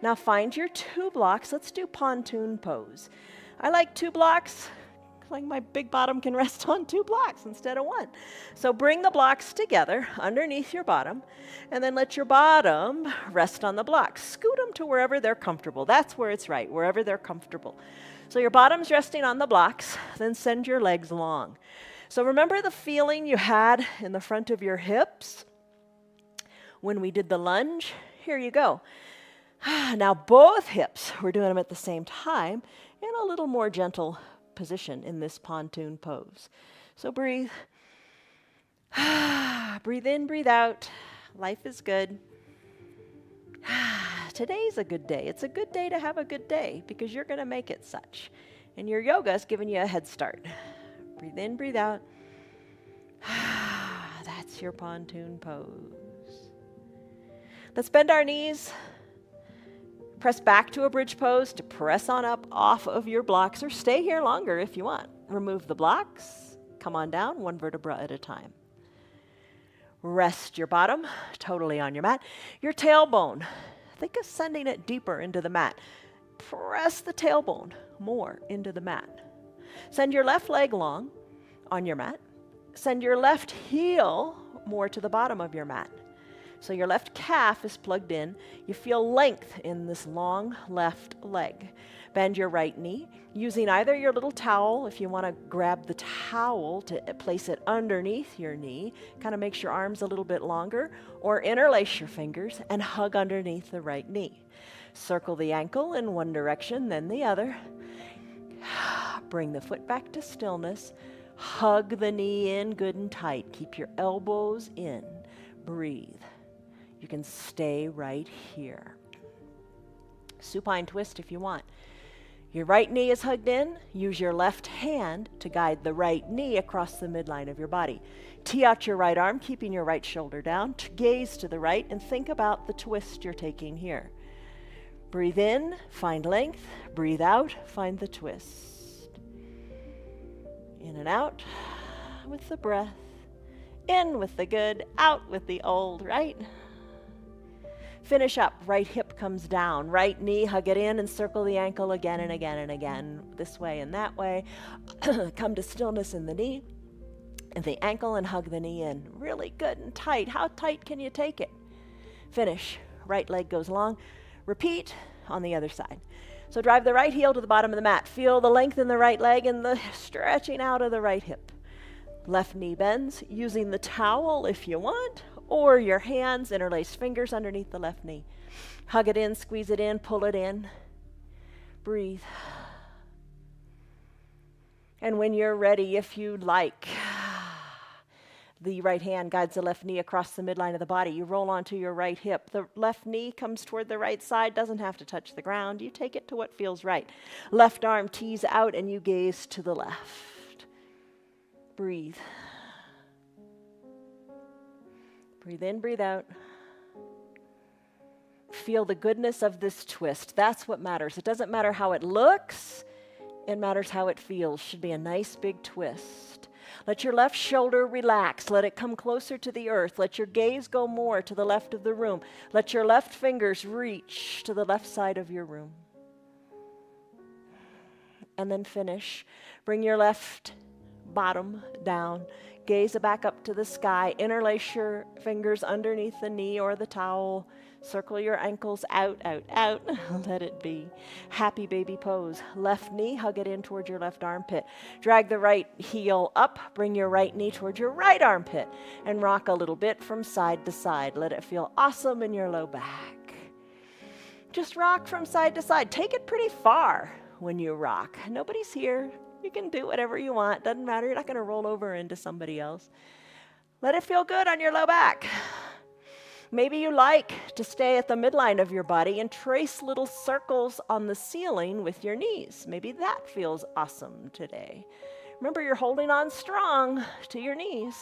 Now find your 2 blocks. Let's do pontoon pose. I like 2 blocks. Like my big bottom can rest on 2 blocks instead of 1. So bring the blocks together underneath your bottom, and then let your bottom rest on the blocks. Scoot them to wherever they're comfortable. That's where it's right, wherever they're comfortable. So your bottom's resting on the blocks, then send your legs long. So remember the feeling you had in the front of your hips when we did the lunge? Here you go. Now both hips, we're doing them at the same time in a little more gentle position in this pontoon pose. So breathe. Breathe in, breathe out. Life is good. Today's a good day. It's a good day to have a good day because you're going to make it such. And your yoga is giving you a head start. Breathe in, breathe out. That's your pontoon pose. Let's bend our knees. Press back to a bridge pose to press on up off of your blocks, or stay here longer if you want. Remove the blocks. Come on down, 1 vertebra at a time. Rest your bottom totally on your mat. Your tailbone, think of sending it deeper into the mat. Press the tailbone more into the mat. Send your left leg long on your mat. Send your left heel more to the bottom of your mat. So your left calf is plugged in. You feel length in this long left leg. Bend your right knee, using either your little towel, if you want to grab the towel to place it underneath your knee, kind of makes your arms a little bit longer, or interlace your fingers and hug underneath the right knee. Circle the ankle in one direction, then the other. Bring the foot back to stillness. Hug the knee in good and tight. Keep your elbows in. Breathe. You can stay right here. Supine twist if you want. Your right knee is hugged in. Use your left hand to guide the right knee across the midline of your body. Tee out your right arm, keeping your right shoulder down. Gaze to the right and think about the twist you're taking here. Breathe in, find length. Breathe out, find the twist. In and out with the breath. In with the good, out with the old, right? Finish up, right hip comes down, right knee, hug it in and circle the ankle again and again and again, this way and that way. Come to stillness in the knee and the ankle and hug the knee in. Really good and tight. How tight can you take it? Finish, right leg goes long. Repeat on the other side. So drive the right heel to the bottom of the mat. Feel the length in the right leg and the stretching out of the right hip. Left knee bends, using the towel if you want, or your hands, interlaced fingers underneath the left knee. Hug it in, squeeze it in, pull it in. Breathe. And when you're ready, if you'd like, the right hand guides the left knee across the midline of the body. You roll onto your right hip. The left knee comes toward the right side, doesn't have to touch the ground. You take it to what feels right. Left arm tees out and you gaze to the left. Breathe. Breathe in, breathe out. Feel the goodness of this twist. That's what matters. It doesn't matter how it looks. It matters how it feels. Should be a nice big twist. Let your left shoulder relax. Let it come closer to the earth. Let your gaze go more to the left of the room. Let your left fingers reach to the left side of your room. And then finish. Bring your left bottom down. Gaze back up to the sky. Interlace your fingers underneath the knee or the towel. Circle your ankles out, out, out. Let it be. Happy baby pose. Left knee, hug it in toward your left armpit. Drag the right heel up. Bring your right knee toward your right armpit. And rock a little bit from side to side. Let it feel awesome in your low back. Just rock from side to side. Take it pretty far when you rock. Nobody's here. You can do whatever you want. Doesn't matter. You're not going to roll over into somebody else. Let it feel good on your low back. Maybe you like to stay at the midline of your body and trace little circles on the ceiling with your knees. Maybe that feels awesome today. Remember, you're holding on strong to your knees.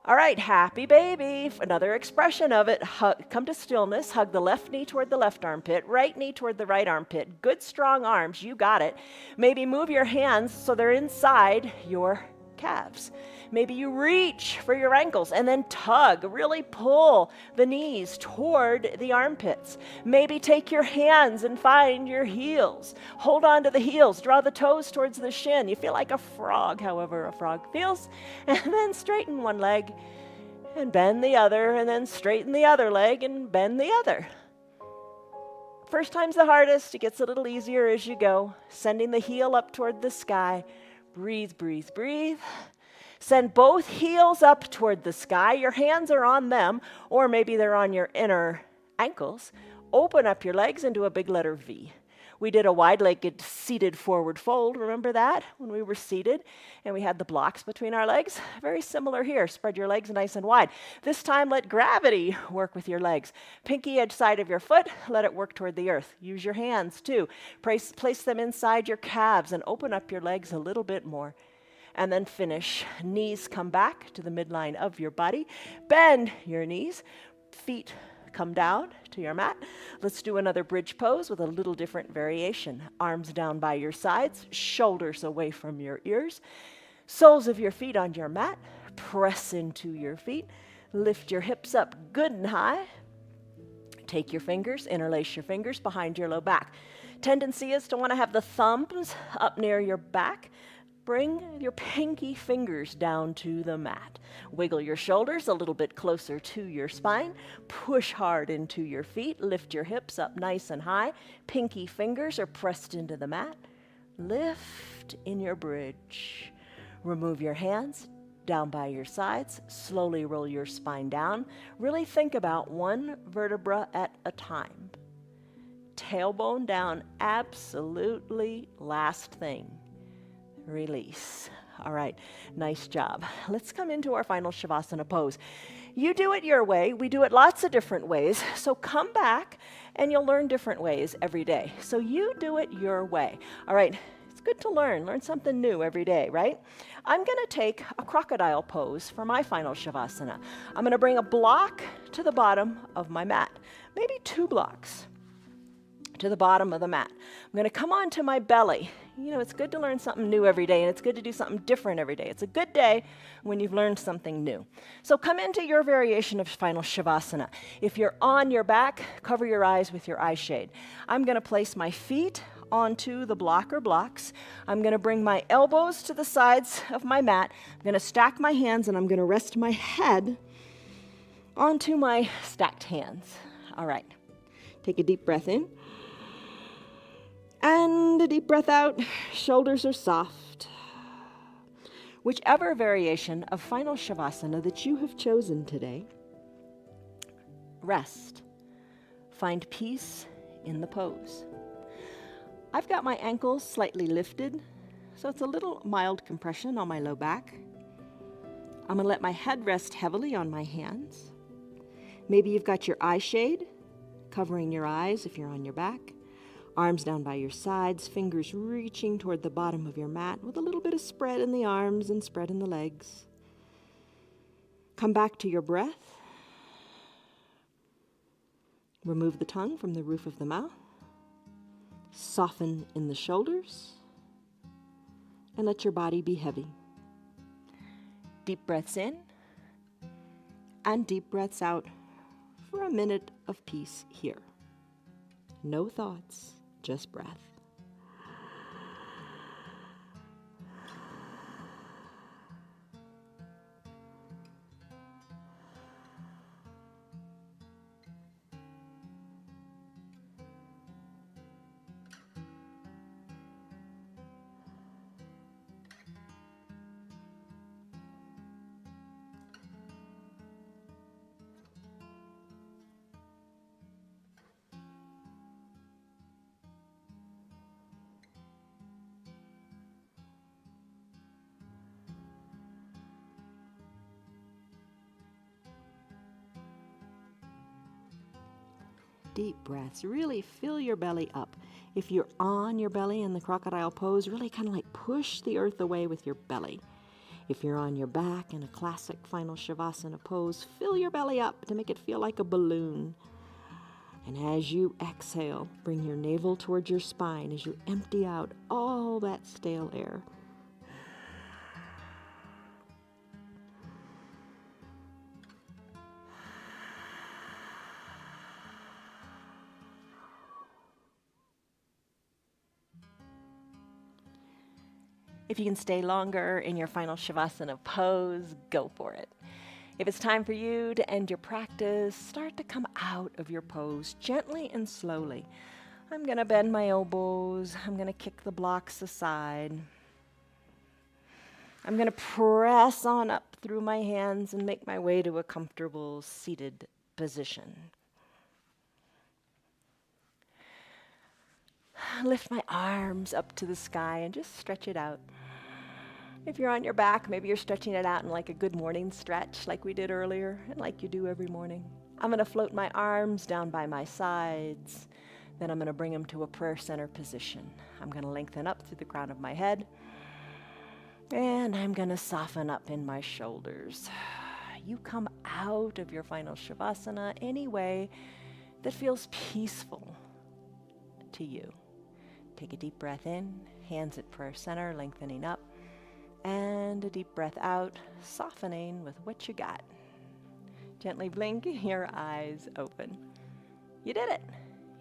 All right, happy baby. Another expression of it. Come to stillness. Hug the left knee toward the left armpit, right knee toward the right armpit. Good, strong arms. You got it. Maybe move your hands so they're inside your calves. Maybe you reach for your ankles and then tug, really pull the knees toward the armpits. Maybe take your hands and find your heels. Hold on to the heels, draw the toes towards the shin. You feel like a frog, however a frog feels. And then straighten one leg and bend the other, and then straighten the other leg and bend the other. First time's the hardest. It gets a little easier as you go. Sending the heel up toward the sky. Breathe, breathe, breathe. Send both heels up toward the sky. Your hands are on them, or maybe they're on your inner ankles. Open up your legs into a big letter V. We did a wide-legged seated forward fold. Remember that when we were seated and we had the blocks between our legs? Very similar here. Spread your legs nice and wide. This time, let gravity work with your legs. Pinky edge side of your foot, let it work toward the earth. Use your hands too. Place them inside your calves and open up your legs a little bit more. And then finish. Knees come back to the midline of your body. Bend your knees. Feet come down to your mat. Let's do another bridge pose with a little different variation. Arms down by your sides, shoulders away from your ears. Soles of your feet on your mat. Press into your feet. Lift your hips up good and high. Take your fingers, interlace your fingers behind your low back. Tendency is to want to have the thumbs up near your back. Bring your pinky fingers down to the mat. Wiggle your shoulders a little bit closer to your spine. Push hard into your feet. Lift your hips up nice and high. Pinky fingers are pressed into the mat. Lift in your bridge. Remove your hands down by your sides. Slowly roll your spine down. Really think about one vertebra at a time. Tailbone down, absolutely last thing. Release. All right, nice job. Let's come into our final Shavasana pose. You do it your way. We do it lots of different ways. So come back and you'll learn different ways every day. So you do it your way. All right, it's good to learn something new every day, right? I'm going to take a crocodile pose for my final Shavasana. I'm going to bring a block to the bottom of my mat, maybe 2 blocks to the bottom of the mat. I'm going to come onto my belly. You know, it's good to learn something new every day, and it's good to do something different every day. It's a good day when you've learned something new. So come into your variation of final Shavasana. If you're on your back, cover your eyes with your eye shade. I'm going to place my feet onto the block or blocks. I'm going to bring my elbows to the sides of my mat. I'm going to stack my hands, and I'm going to rest my head onto my stacked hands. All right. Take a deep breath in. And a deep breath out, shoulders are soft. Whichever variation of final Shavasana that you have chosen today, rest. Find peace in the pose. I've got my ankles slightly lifted, so it's a little mild compression on my low back. I'm going to let my head rest heavily on my hands. Maybe you've got your eye shade covering your eyes if you're on your back. Arms down by your sides, fingers reaching toward the bottom of your mat with a little bit of spread in the arms and spread in the legs. Come back to your breath. Remove the tongue from the roof of the mouth. Soften in the shoulders. and let your body be heavy. Deep breaths in. And deep breaths out for a minute of peace here. No thoughts, just breath. Deep breaths. Really fill your belly up. If you're on your belly in the crocodile pose, really kind of like push the earth away with your belly. If you're on your back in a classic final Shavasana pose, fill your belly up to make it feel like a balloon. And as you exhale, bring your navel towards your spine as you empty out all that stale air. If you can stay longer in your final Shavasana pose, go for it. If it's time for you to end your practice, start to come out of your pose gently and slowly. I'm going to bend my elbows. I'm going to kick the blocks aside. I'm going to press on up through my hands and make my way to a comfortable seated position. Lift my arms up to the sky and just stretch it out. If you're on your back, maybe you're stretching it out in like a good morning stretch like we did earlier and like you do every morning. I'm going to float my arms down by my sides. Then I'm going to bring them to a prayer center position. I'm going to lengthen up through the crown of my head. And I'm going to soften up in my shoulders. You come out of your final Shavasana any way that feels peaceful to you. Take a deep breath in, hands at prayer center, lengthening up. And a deep breath out, softening with what you got. Gently blink your eyes open. You did it.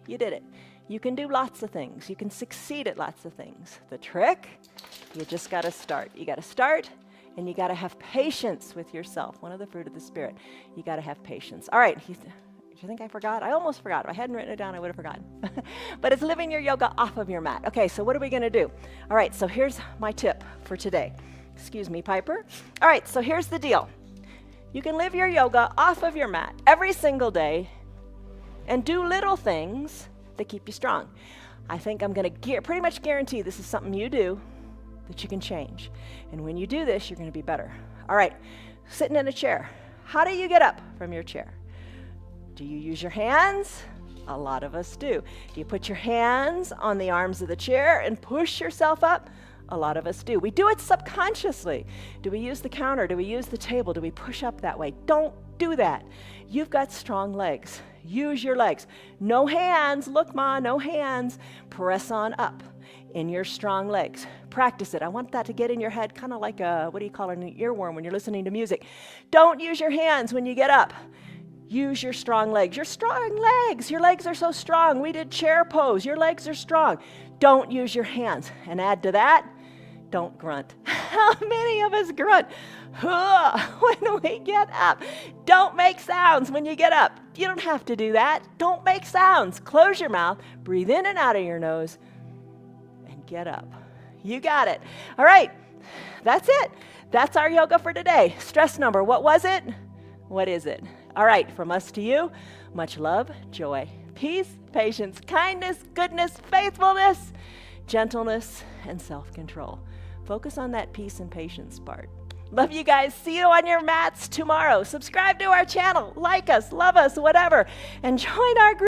You did it. You can do lots of things. You can succeed at lots of things. The trick, you just got to start. You got to start, and you got to have patience with yourself. One of the fruit of the Spirit. You got to have patience. All right. Do you think I forgot? I almost forgot. If I hadn't written it down, I would have forgotten. But it's living your yoga off of your mat. Okay, so what are we going to do? All right, so here's my tip for today. Excuse me, Piper. All right, so here's the deal. You can live your yoga off of your mat every single day and do little things that keep you strong. I think I'm going to pretty much guarantee this is something you do that you can change. And when you do this, you're going to be better. All right, sitting in a chair. How do you get up from your chair? Do you use your hands? A lot of us do. Do you put your hands on the arms of the chair and push yourself up? A lot of us do. We do it subconsciously. Do we use the counter? Do we use the table? Do we push up that way? Don't do that. You've got strong legs. Use your legs. No hands. Look, Ma, no hands. Press on up in your strong legs. Practice it. I want that to get in your head, kind of like what do you call it, an earworm when you're listening to music. Don't use your hands when you get up. Use your strong legs. Your strong legs. Your legs are so strong. We did chair pose. Your legs are strong. Don't use your hands. And add to that, don't grunt. How many of us grunt when we get up? Don't make sounds when you get up. You don't have to do that. Don't make sounds. Close your mouth. Breathe in and out of your nose. And get up. You got it. All right. That's it. That's our yoga for today. Stress number. What was it? What is it? All right. From us to you, much love, joy, peace, patience, kindness, goodness, faithfulness, gentleness, and self-control. Focus on that peace and patience part. Love you guys. See you on your mats tomorrow. Subscribe to our channel. Like us, love us, whatever. And join our group.